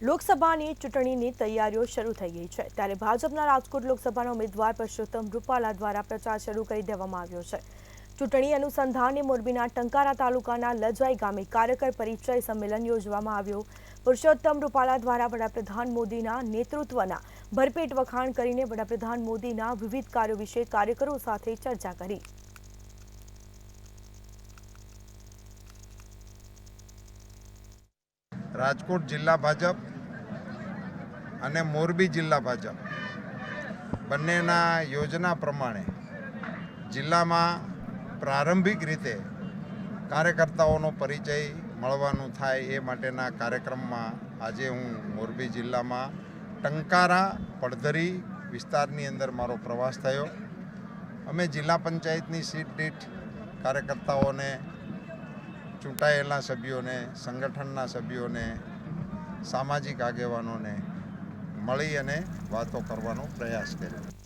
લોકસભાની ચૂંટણીની તૈયારીઓ શરૂ થઈ ગઈ છે ત્યારે ભાજપના રાજકોટ લોકસભાના ઉમેદવાર પરસોત્તમ રૂપાલા દ્વારા પ્રચાર શરૂ કરી દેવામાં આવ્યો છે। ચૂંટણી અનુસંધાને મોરબીના ટંકારા તાલુકાના લજાઈ ગામે કાર્યકર પરિચય સંમેલન યોજવામાં આવ્યું। પરસોત્તમ રૂપાલા દ્વારા વડાપ્રધાન મોદીના નેતૃત્વના ભરપેટ વખાણ કરીને વડાપ્રધાન મોદીના વિવિધ કાર્યો વિશે કાર્યકરો સાથે ચર્ચા કરી। રાજકોટ જિલ્લા ભાજપ અને મોરબી જિલ્લા ભાજપ બંનેના યોજના પ્રમાણે જિલ્લામાં પ્રારંભિક રીતે કાર્યકર્તાઓનો પરિચય મળવાનું થાય એ માટેના કાર્યક્રમમાં આજે હું મોરબી જિલ્લામાં ટંકારા પડધરી વિસ્તારની અંદર મારો પ્રવાસ થયો। અમે જિલ્લા પંચાયતની સીટ દીઠ કાર્યકર્તાઓને, ચૂંટાયેલા સભ્યોને, સંગઠનના સભ્યોને, સામાજિક આગેવાનોને મળી અને વાતો કરવાનો પ્રયાસ કર્યો।